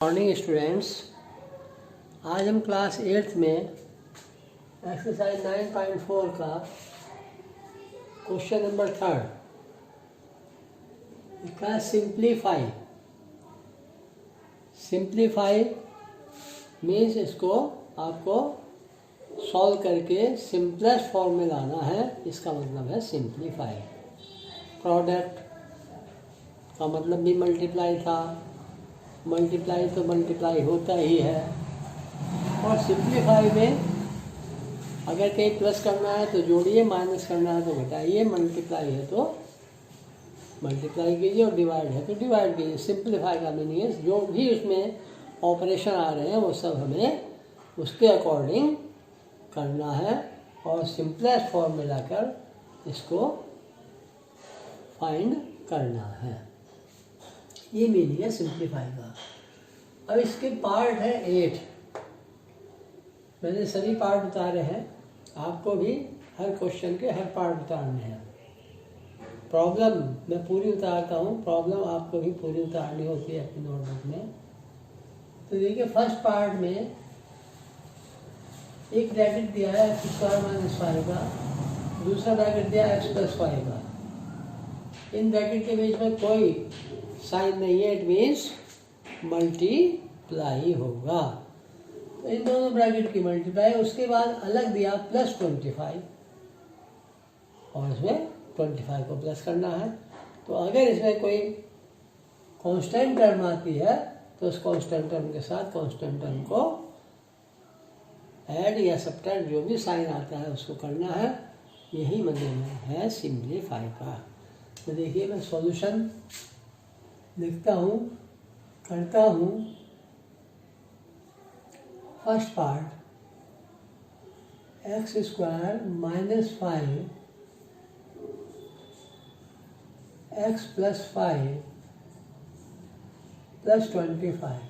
Morning students, आज हम class 8th में एक्सरसाइज 9.4 का क्वेश्चन नंबर 3 इसका सिंप्लीफाई मीन्स इसको आपको सॉल्व करके सिंपलेस्ट फॉर्म में लाना है। इसका मतलब है सिंप्लीफाई। प्रोडक्ट का मतलब भी मल्टीप्लाई था, मल्टीप्लाई तो मल्टीप्लाई होता ही है। और सिंप्लीफाई में अगर कहीं प्लस करना है तो जोड़िए, माइनस करना है तो घटाइए, मल्टीप्लाई है तो मल्टीप्लाई कीजिए और डिवाइड है तो डिवाइड कीजिए। सिंप्लीफाई का मीनिंग है जो भी उसमें ऑपरेशन आ रहे हैं वो सब हमें उसके अकॉर्डिंग करना है और सिंपलेस्ट फॉर्म में लाकर इसको फाइंड करना है। ये मीनिंग है सिंप्लीफाई का। अब इसके पार्ट है 8। मैंने सभी पार्ट उतारे हैं, आपको भी हर क्वेश्चन के हर पार्ट उतारने हैं। प्रॉब्लम मैं पूरी उतारता हूँ, प्रॉब्लम आपको भी पूरी उतारनी होती है अपनी नोटबुक में। तो देखिए फर्स्ट पार्ट में एक ब्रैकेट दिया है x² - 5 का, दूसरा ब्रैकेट दिया है x + 5 का। इन ब्रैकेट के बीच में कोई साइन नहीं है, इट मीन्स मल्टीप्लाई होगा। तो इन दोनों ब्रैकेट की मल्टीप्लाई, उसके बाद अलग दिया +25 और इसमें 25 को प्लस करना है। तो अगर इसमें कोई कांस्टेंट टर्म आती है तो उस कांस्टेंट टर्म के साथ कांस्टेंट टर्म को ऐड या सब्ट्रैक्ट, जो भी साइन आता है उसको करना है। यही मतलब है सिंप्लीफाई का। तो देखिए मैं सॉल्यूशन लिखता हूँ, करता हूँ। First part x² - 5 x + 5 + 25।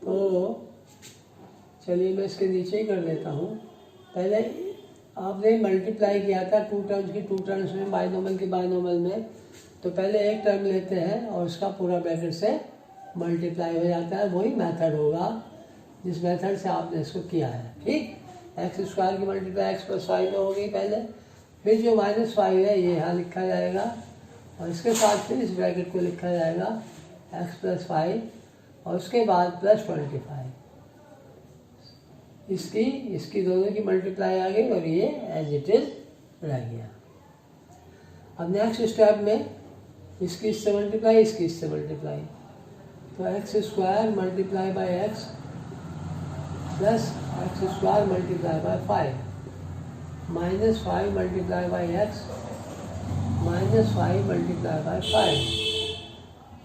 तो चलिए मैं इसके नीचे ही कर लेता हूँ। पहले आपने मल्टीप्लाई किया था टू टर्म्स में, बाइनोमल की बाइनोमल में। तो पहले एक टर्म लेते हैं और उसका पूरा ब्रैकेट से मल्टीप्लाई हो जाता है। वही मेथड होगा जिस मेथड से आपने इसको किया है। ठीक, x² की मल्टीप्लाई x + 5 में होगी पहले, फिर जो -5 है ये यहाँ लिखा जाएगा और इसके साथ फिर इस ब्रैकेट को लिखा जाएगा x + 5 और उसके बाद +25। इसकी दोनों की मल्टीप्लाई आ गई और ये एज इट इज रह गया। अब नेक्स्ट स्टेप में इसकी इससे मल्टीप्लाई, इसकी इससे मल्टीप्लाई। तो x² × x plus x² × 5 -5 × x -5 × 5।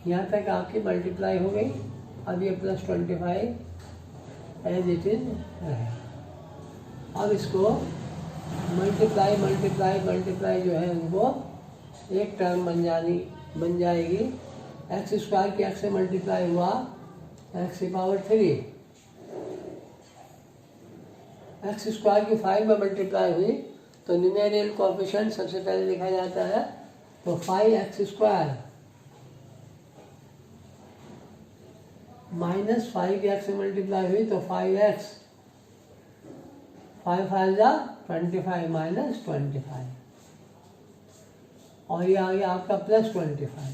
यहाँ तक आपकी मल्टीप्लाई हो गई। अब ये +25 एज इट इज रहे। अब इसको मल्टीप्लाई जो है उनको एक टर्म बन जाएगी। x² की x से मल्टीप्लाई हुआ x⁻3, x² की 5 में मल्टीप्लाई हुई तो न्यूमेरिकल कोएफिशिएंट सबसे पहले लिखा जाता है। तो 5x² - 5 की x से मल्टीप्लाई हुई तो 5x, 5 × 5 = 25 - 25 और ये आ गया आपका +25।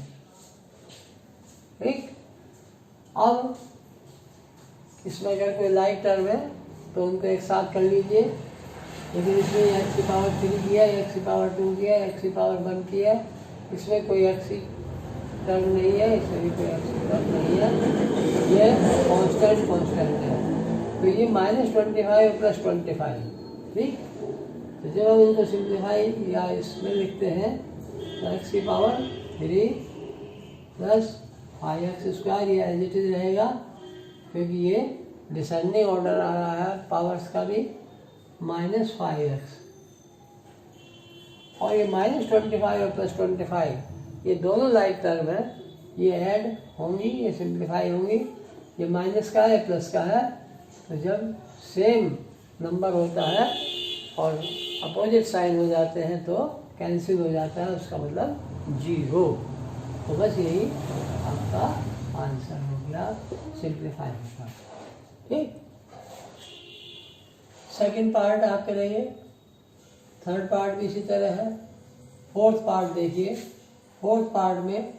ठीक, अब इसमें अगर कोई लाइक टर्म है तो उनको एक साथ कर लीजिए। लेकिन इसमें x⁻3 किया, x⁻2 किया, x⁻1 किया, इसमें कोई x टर्म नहीं है, इसमें भी कोई x टर्म नहीं है। ये कांस्टेंट है। तो ये -25 + 25। ठीक, तो जब हम इनको सिंप्लीफाई या इसमें लिखते हैं तो x⁻3 + 5x², ये एज इट इज रहेगा क्योंकि ये डिसेंडिंग ऑर्डर आ रहा है पावर्स का भी। -5x और ये -25 और +25 ये दोनों लाइक टर्म है, ये ऐड होंगी, ये सिंप्लीफाई होंगी। ये माइनस का है, प्लस का है। तो जब सेम नंबर होता है और अपोजिट साइन हो जाते हैं तो कैंसिल हो जाता है, उसका मतलब 0। तो बस यही आपका आंसर हो गया, सिंप्लीफाई होगा। ठीक, सेकंड पार्ट आप करेंगे, थर्ड पार्ट भी इसी तरह है। फोर्थ पार्ट देखिए, फोर्थ पार्ट में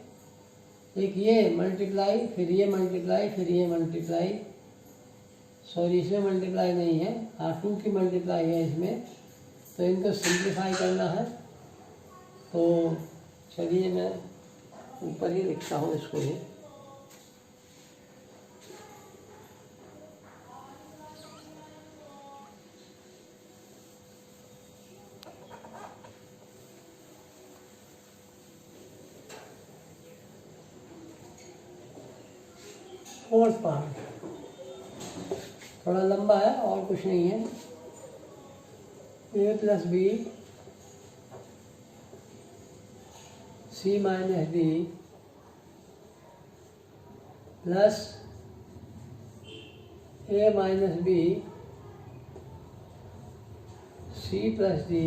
एक ये मल्टीप्लाई, फिर ये मल्टीप्लाई, फिर ये मल्टीप्लाई, सॉरी इसमें मल्टीप्लाई नहीं है, हाँ 2 की मल्टीप्लाई है इसमें, तो इनको सिंप्लीफाई करना है। तो चलिए मैं ऊपर ही लिखता हूँ इसको ही। फोर्थ पार्ट थोड़ा लंबा है और कुछ नहीं है। a plus B C minus d plus a minus B C plus d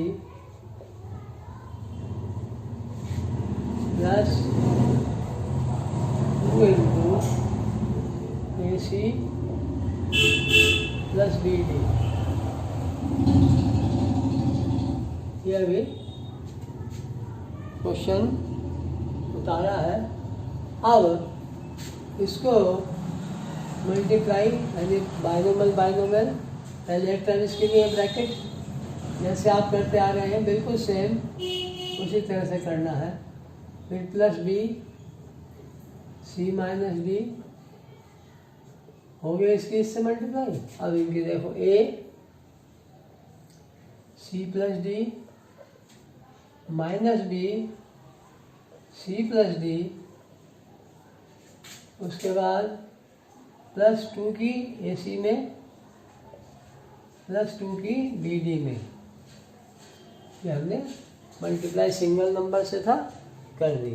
plus 2 into a C plus b d. ये अभी क्वेश्चन उतारा है। अब इसको मल्टीप्लाई यानी बाइनोमियल बाइनोमियल, पहले एक टर्म इसके लिए ब्रैकेट जैसे आप करते आ रहे हैं बिल्कुल सेम उसी तरह से करना है। फिर plus B C minus D हो गया इसकी इससे मल्टीप्लाई। अब इनकी देखो A C plus D minus B C plus D, उसके बाद प्लस 2 की ए सी में प्लस 2 की बी डी में। ये हमने मल्टीप्लाई सिंगल नंबर से था कर दी।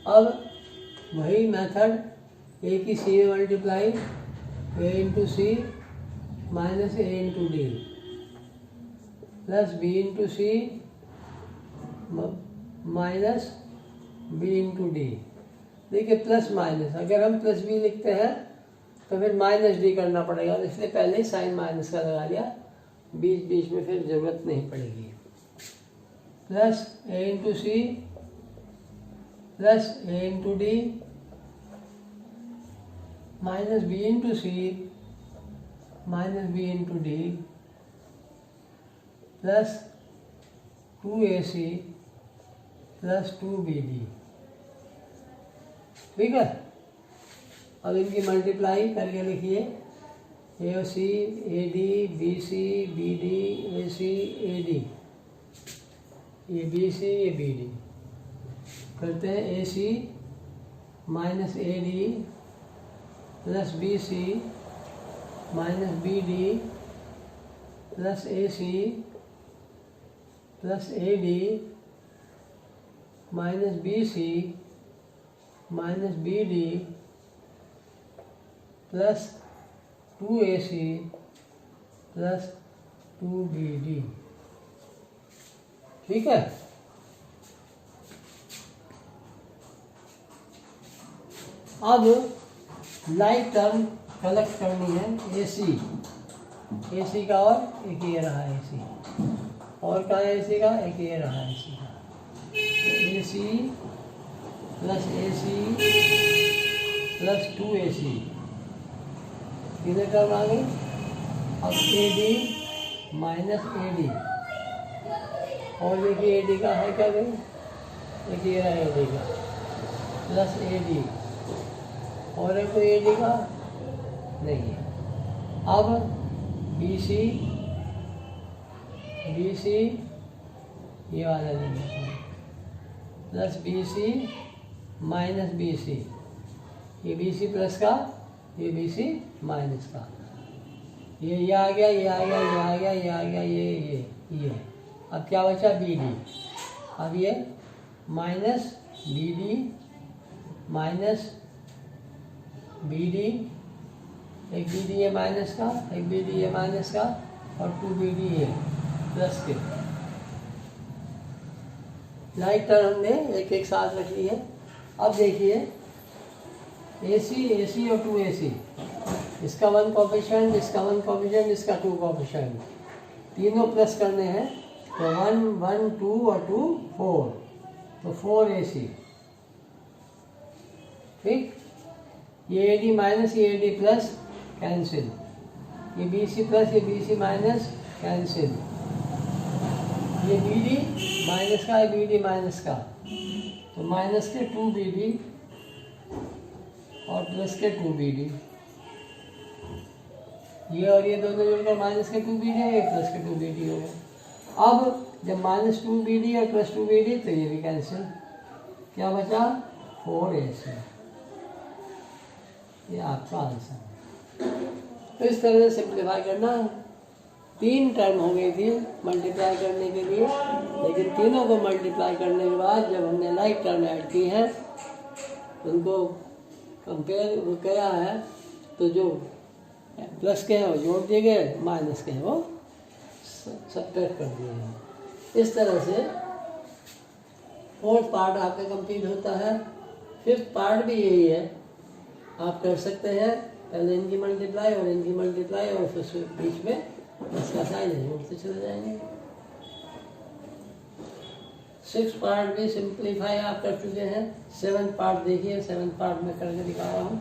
अब वही मेथड ए की सी में multiply A into C minus A into D plus B into C minus B into D. देखिए प्लस माइनस, अगर हम प्लस बी लिखते हैं तो फिर माइनस डी करना पड़ेगा, इसलिए पहले ही साइन माइनस का लगा लिया, बीच बीच में फिर जरूरत नहीं पड़ेगी। Plus A into C plus A into D minus B into C minus B into D plus 2ac plus 2bd। ठीक है, अब इनकी मल्टीप्लाई करके लिखिए A C A D B C B D A C A D, ये B C ये B D करते हैं। A C minus A D plus B C minus B D plus A C plus A D minus B C minus B D plus 2ac plus 2bd। ठीक है, अब like term collect करनी है AC का, और एक ये रहा AC, और कहाँ है AC का, एक ये रहा AC का। AC plus AC plus 2AC कितने टर्म आ गई। अब AD माइनस AD, और देखिए AD का है क्या भाई, एक ये रहा AD का प्लस AD, और एक कोई AD का नहीं है। अब BC ये वाला नहीं प्लस BC माइनस BC, ये BC प्लस का ये BC माइनस का, ये आ गया, ये आ गया, ये आ गया, ये आ गया, ये। अब क्या बचा BD, अब ये माइनस BD माइनस BD, एक BD है माइनस का, एक BD है माइनस का, और 2BD है प्लस के। लाइक टर्म हमने एक एक साथ रख ली है। अब देखिए AC और 2AC, इसका 1 कोफिशिएंट, इसका 1 कोफिशिएंट, इसका 2 कोफिशिएंट, तीनों प्लस करने हैं तो 1 1 2 और 2 4, तो 4AC। ठीक, ये AD माइनस ये AD प्लस कैंसिल, ये BC प्लस ये BC माइनस कैंसिल, ये BD माइनस का है BD माइनस का, तो माइनस के 2BD और प्लस के 2BD, ये और ये दोनों जुड़कर माइनस के 2BD है, ये प्लस के 2BD हो गया। अब जब माइनस 2BD और प्लस 2BD तो ये भी कैंसिल, क्या बचा 4AC, ये आपका आंसर है। तो इस तरह से सिंप्लीफाई करना है। 3 टर्म हो गई थी मल्टीप्लाई करने के लिए, लेकिन तीनों को मल्टीप्लाई करने के बाद जब हमने लाइक टर्म ऐड की हैं उनको कंपेयर वो किया है, तो जो प्लस के हैं वो जोड़ दिए गए, माइनस के हैं वो सब्ट्रैक्ट कर दिए हैं। इस तरह से 4th पार्ट आपका कंप्लीट होता है। 5th पार्ट भी यही है, आप कर सकते हैं पहले इनकी मल्टीप्लाई और इनकी मल्टीप्लाई और फिर बीच में इसका साइन है जोड़ते चले जाएंगे। 6th पार्ट भी सिंप्लीफाई आप कर चुके हैं। 7th पार्ट देखिए, 7th पार्ट में करके दिखा रहा हूँ।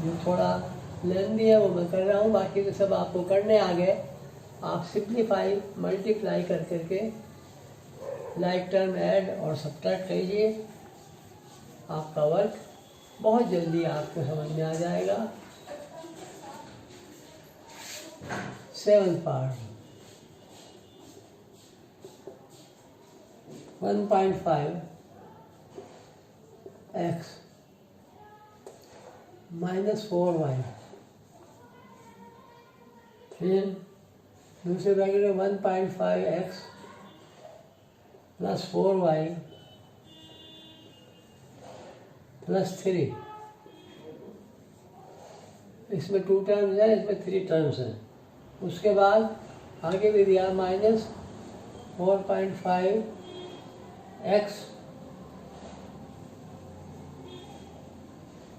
जो थोड़ा लेंदी है वो मैं कर रहा हूँ, बाकी तो सब आपको करने आ गए। आप सिंप्लीफाई मल्टीप्लाई कर करके लाइक टर्म ऐड और सब्ट्रैक्ट कीजिए, आपका वर्क बहुत जल्दी आपको समझ में आ जाएगा। 7th part 1.5 x minus 4y, फिर दूसरे ब्रैकेट में 1.5 x प्लस 4y प्लस 3, इसमें 2 टर्म्स हैं, इसमें 3 टर्म्स हैं। उसके बाद आगे भी दिया माइनस 4.5 x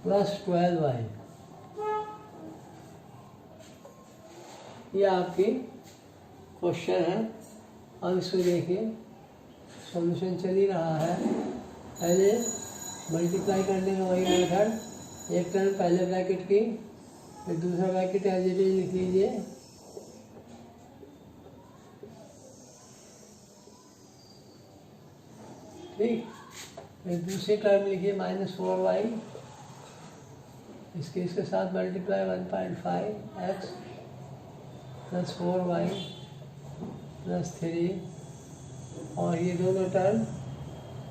प्लस 12y, ये आपकी क्वेश्चन है। अब इसको देखिए, सॉल्यूशन चल ही रहा है। पहले मल्टीप्लाई करने का वही मेथड, एक टर्म पहले ब्रैकेट की, फिर दूसरा ब्रैकेट एज इट इज लिख लीजिए, ठीक। फिर दूसरी टर्म लिखिए माइनस 4y, इसके साथ multiply 1.5 x plus 4y plus 3, और ये दोनों term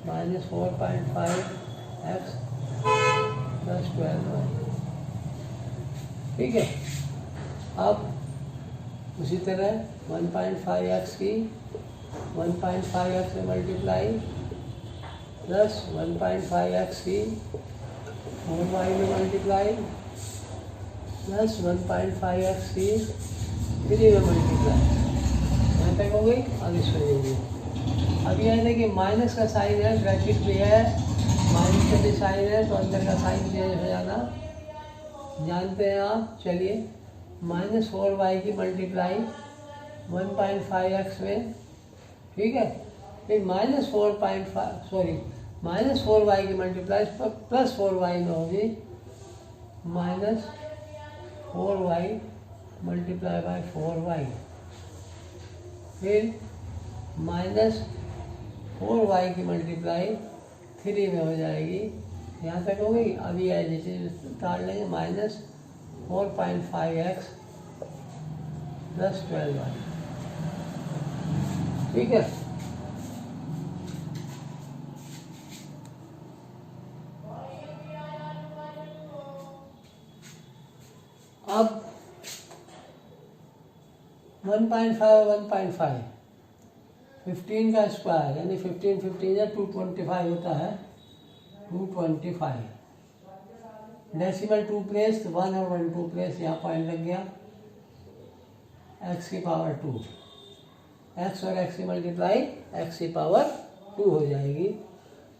minus 4.5 x plus 12y, ठीक है। अब उसी तरह 1.5 x की 1.5 x में मल्टीप्लाई प्लस 1.5 x की 4y में मल्टीप्लाई प्लस 1.5 x की 3 में मल्टीप्लाई, यहाँ तक हो गई। अब इसको देखिए, अब यह है कि माइनस का साइन है, ब्रैकेट भी है, माइनस का भी साइन है, तो अंदर का साइन चेंज हो जाना जानते हैं आप। चलिए, माइनस 4y की मल्टीप्लाई 1.5 x में, ठीक है। फिर माइनस 4y की मल्टीप्लाई प्लस 4y में होगी minus 4y multiply by 4y, फिर माइनस 4y की मल्टीप्लाई 3 में हो जाएगी, यहाँ तक हो गई। अभी एज इट इज उतार लेंगे, माइनस 4.5x प्लस 12y, ठीक है। अब 1.5 1.5 15 का स्क्वायर यानी 15 15 है 225 होता है, 225 डेसिमल 2 प्लेस 1 और 1 2 प्लेस, यहाँ पॉइंट लग गया, x की पावर 2, x और x की मल्टीप्लाई x की पावर 2 हो जाएगी।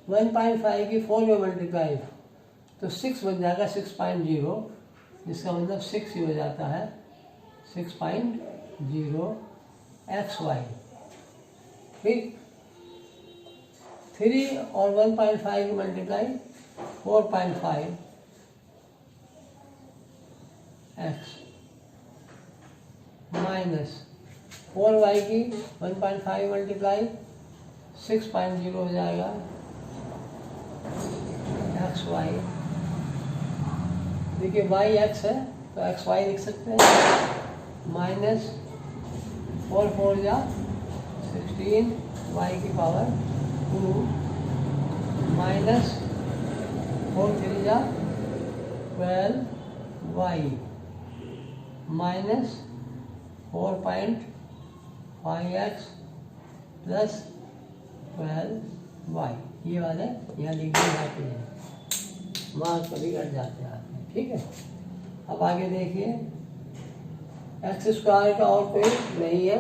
1.5 की 4 में मल्टीप्लाई तो 6 बन जाएगा 6.0, जिसका मतलब 6 ही हो जाता है 6.0 XY। ठीक, 3 और 1.5 की मल्टीप्लाई 4.5 X माइनस 4Y की 1.5 मल्टीप्लाई 6.0 हो जाएगा XY। देखिए y x है तो XY लिख सकते हैं, माइनस 4 4 जा 16 y की पावर 2 माइनस 4 3 जा 12 y minus 4.5x plus 12y। ये वाले यहाँ लिख दिए जाते हैं, मार्क्स कभी कट जाते हैं। ठीक है, अब आगे देखिए एक्स स्क्वायर का और कोई नहीं है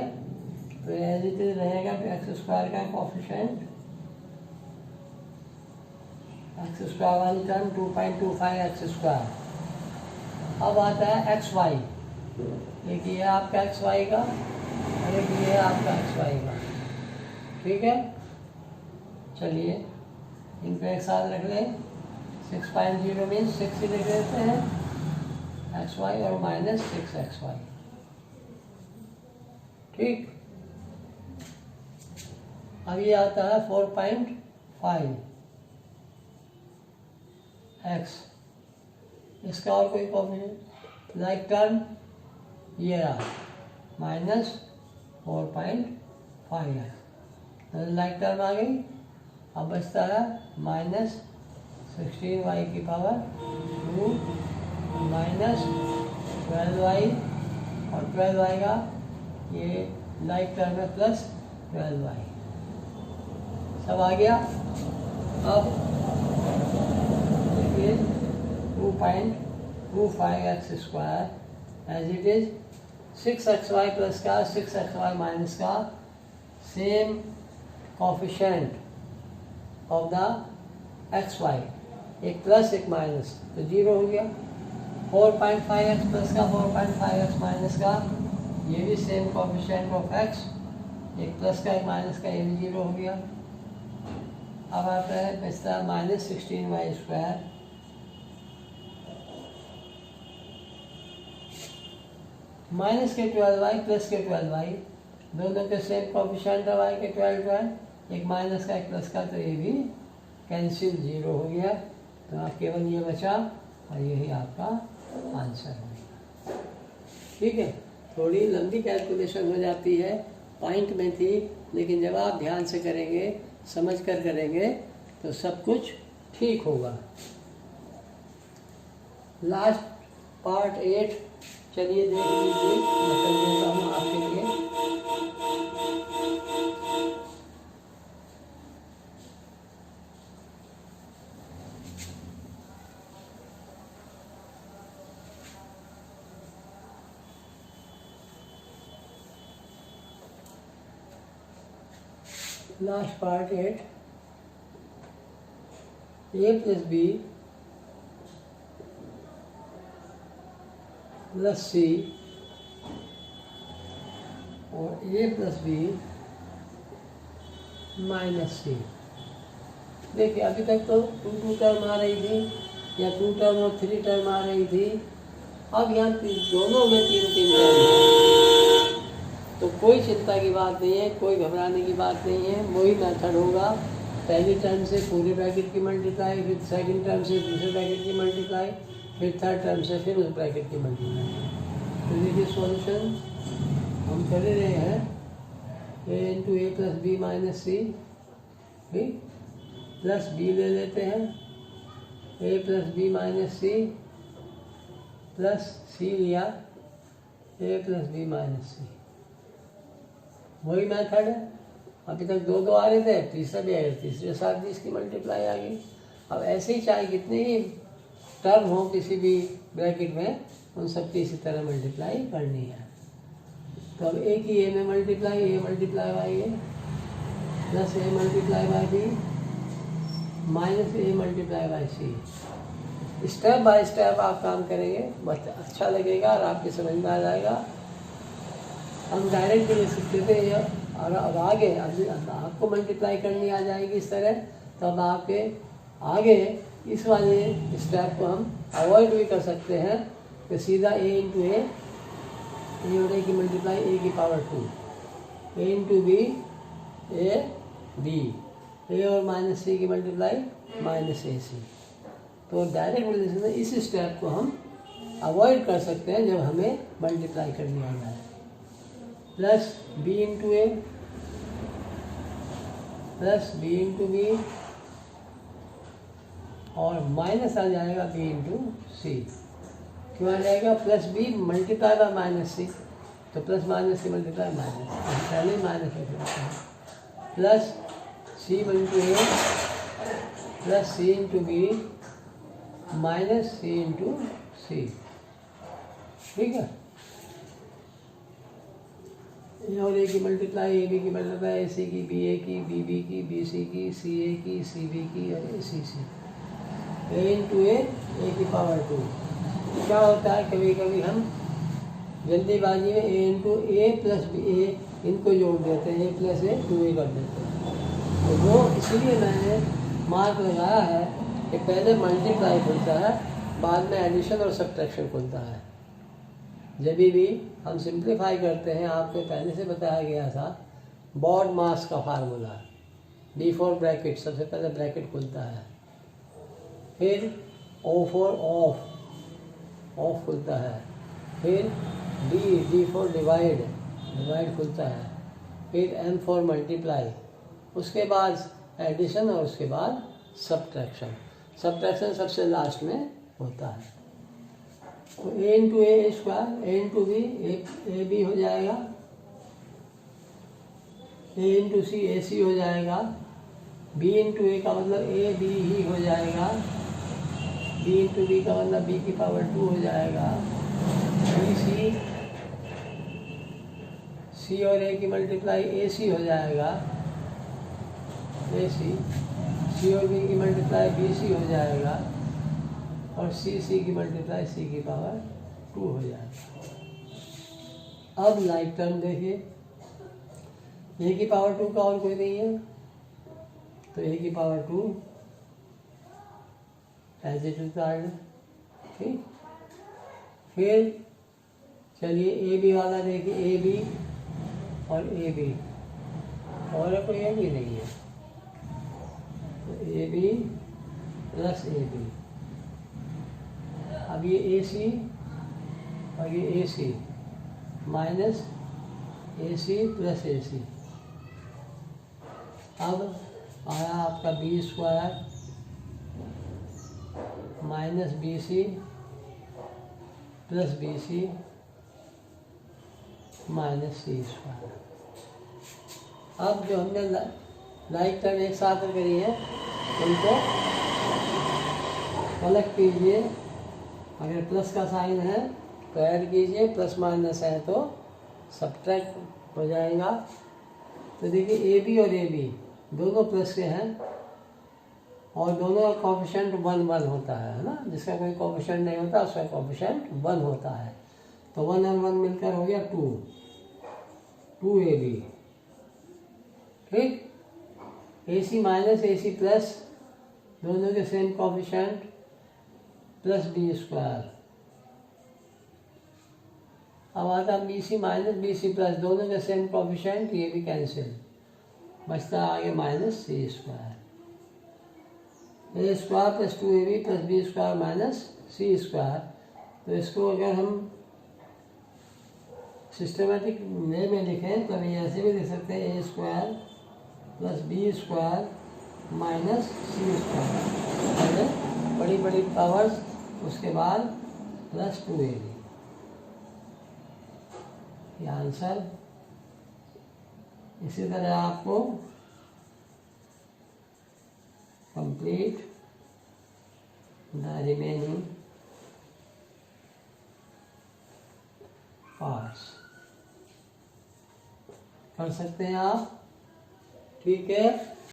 तो एज इट इज रहेगा। तो एक्स स्क्वायर का कोएफिशिएंट एक्स स्क्वायर वाली टर्म 2.25 एक्स स्क्वायर। अब आता है एक्स वाई, एक ये आपका एक्स वाई का और एक ये आपका एक्स वाई का। ठीक है, चलिए इनको एक साथ रख लें। 6.0 मीन 6 ही लिख देते हैं एक्स वाई और माइनस 6 एक्स वाई। ठीक, अब ये आता है 4.5 एक्स, इसका और कोई कॉम्बिनेशन लाइक टर्म ये रहा माइनस 4.5 एक्स, लाइक टर्म आ गई। अब बचता है माइनस 16y की पावर 2 माइनस 12y और 12y का ये लाइक टर्म है प्लस 12y। सब आ गया। अब देखिए 2.25 x square as it is 6xy plus का 6xy माइनस का same coefficient of the xy, एक प्लस एक माइनस तो 0 हो गया। 4.5x प्लस का 4.5x माइनस का ये भी सेम कोफिशिएंट ऑफ x, एक प्लस का एक माइनस का ये भी 0 हो गया। अब आता है बचता माइनस 16y स्क्वायर माइनस के 12y प्लस के 12y, दोनों के सेम कोफिशिएंट है y के 12, एक माइनस का एक प्लस का तो ये भी कैंसिल 0 हो गया। तो आप केवल ये बचा और यही आपका आंसर है। ठीक है, थोड़ी लंबी कैलकुलेशन हो जाती है, पॉइंट में थी, लेकिन जब आप ध्यान से करेंगे समझ कर करेंगे तो सब कुछ ठीक होगा। लास्ट पार्ट 8 चलिए देख लीजिए, मैं कर देता हूँ आपके लिए। Last part 8 a plus b plus c और a plus b minus c. देखिए अभी तक तो 2 टर्म आ रही थी या 2 टर्म और 3 टर्म आ रही थी, अब यहाँ दोनों में 3 टर्म है, तो कोई चिंता की बात नहीं है, कोई घबराने की बात नहीं है। वही मेथड होगा, पहली टर्म से पूरे ब्रैकेट की मल्टीप्लाई, फिर सेकंड टर्म से दूसरे ब्रैकेट की मल्टीप्लाई, फिर थर्ड टर्म से फिर उस ब्रैकेट की मल्टीप्लाई। तो देखिए सॉल्यूशन हम कर रहे हैं a into a plus b minus c, ठीक, प्लस बी ले लेते हैं a plus b minus c plus c लिया a plus b minus c. वही मेथड है, अभी तक 2 आ रहे थे, तीसरा भी आया, तीसरे साथ भी इसकी मल्टीप्लाई आ गई। अब ऐसे ही चाहे कितने ही टर्म हो किसी भी ब्रैकेट में, उन सब की इसी तरह मल्टीप्लाई करनी है। तो अब एक ही ए में मल्टीप्लाई, ए मल्टीप्लाई वाई है, plus a multiply by b minus a multiply by c. Step by step आप काम करेंगे, बस अच्छा लगेगा और आपकी समझ में आ जाएगा। हम डायरेक्ट भी लिख सकते थे ये, और अब आगे अब आपको मल्टीप्लाई करनी आ जाएगी इस तरह, तो अब आपके आगे इस वाले स्टेप को हम अवॉइड भी कर सकते हैं कि सीधा ए इंटू ए और ए की मल्टीप्लाई ए की power 2, a into b a b, a और माइनस सी की मल्टीप्लाई माइनस ए सी। तो डायरेक्ट मल्टीप्लिकेशन में इस स्टेप को हम अवॉइड कर सकते हैं जब हमें मल्टीप्लाई करनी आ जाए। Plus B into a plus B into b और माइनस आ जाएगा बी इंटू सी। क्यों आ जाएगा? Plus b multiply by minus c, तो plus minus c multiply minus, पहले माइनस है। Plus c into a plus c into b minus c into c. ठीक है, ए और ए की मल्टीप्लाई ए बी की मल्टीप्लाई ए सी की, b ए की, बी की, बी सी की, सी ए की, सी बी की और ए सी सी। ए इंटू ए की पावर 2। क्या होता है, कभी कभी हम जल्दीबाजी में ए इंटू ए प्लस बी ए इनको जोड़ देते हैं, ए प्लस ए 2a कर देते हैं। तो वो इसीलिए मैंने मार्क लगाया है कि पहले मल्टीप्लाई खुलता है, बाद में एडिशन और सब्ट्रैक्शन खुलता है। जब भी हम सिंप्लीफाई करते हैं, आपको पहले से बताया गया था बॉड मास का फार्मूला, बिफोर ब्रैकेट सबसे पहले ब्रैकेट खुलता है, फिर ओ फॉर ऑफ खुलता है, फिर डी फॉर डिवाइड खुलता है, फिर एम फॉर मल्टीप्लाई, उसके बाद एडिशन और उसके बाद सब्ट्रैक्शन सबसे लास्ट में होता है। तो a into a square, a into b a b हो जाएगा, ए इंटू सी ए सी हो जाएगा, बी इंटू ए का मतलब ए बी ही हो जाएगा, बी इंटू बी का मतलब बी की पावर 2 हो जाएगा, बी सी और ए की मल्टीप्लाई ए सी हो जाएगा, ए सी और बी की मल्टीप्लाई बी सी हो जाएगा, और सी की मल्टीप्लाई सी की पावर 2 हो जाएगा। अब लाइक टर्म देखिए, ए की पावर 2 का और कोई नहीं है, तो ए की पावर 2 एज इट इज है। ठीक, फिर चलिए ए बी वाला देखिए, ए बी और ए बी, और कोई ए बी नहीं है, तो a b plus a b. अब ये ए सी और ये ए C minus A C plus A सी। अब आया आपका b square minus B C plus B C minus c square. अब जो हमने लाइक टर्म एक साथ करी है उनको कलेक्ट कीजिए, अगर प्लस का साइन है तो ऐड कीजिए, प्लस माइनस है तो सब्ट्रैक्ट हो जाएगा। तो देखिए ए बी और ए बी दोनों प्लस के हैं और दोनों का कोएफिशिएंट 1 होता है ना, जिसका कोई कोएफिशिएंट नहीं होता उसका कोएफिशिएंट 1 होता है। तो 1 और 1 मिलकर हो गया 2 ए बी। ठीक, ए सी माइनस ए सी प्लस दोनों के same coefficient plus b square. अब आता बी सी माइनस बी सी प्लस दोनों के सेम कोएफिशिएंट, ये भी कैंसिल, बचता आगे minus c square. A square plus 2ab plus b square minus c square. तो इसको अगर हम सिस्टमेटिक वे में लिखें तो हम ऐसे भी लिख सकते हैं, a square plus b square minus c square, पहले बड़ी बड़ी पावर्स उसके बाद प्लस 2ab। ये आंसर। इसी तरह आपको कंप्लीट द रिमेनिंग पार्ट्स कर सकते हैं आप। ठीक है।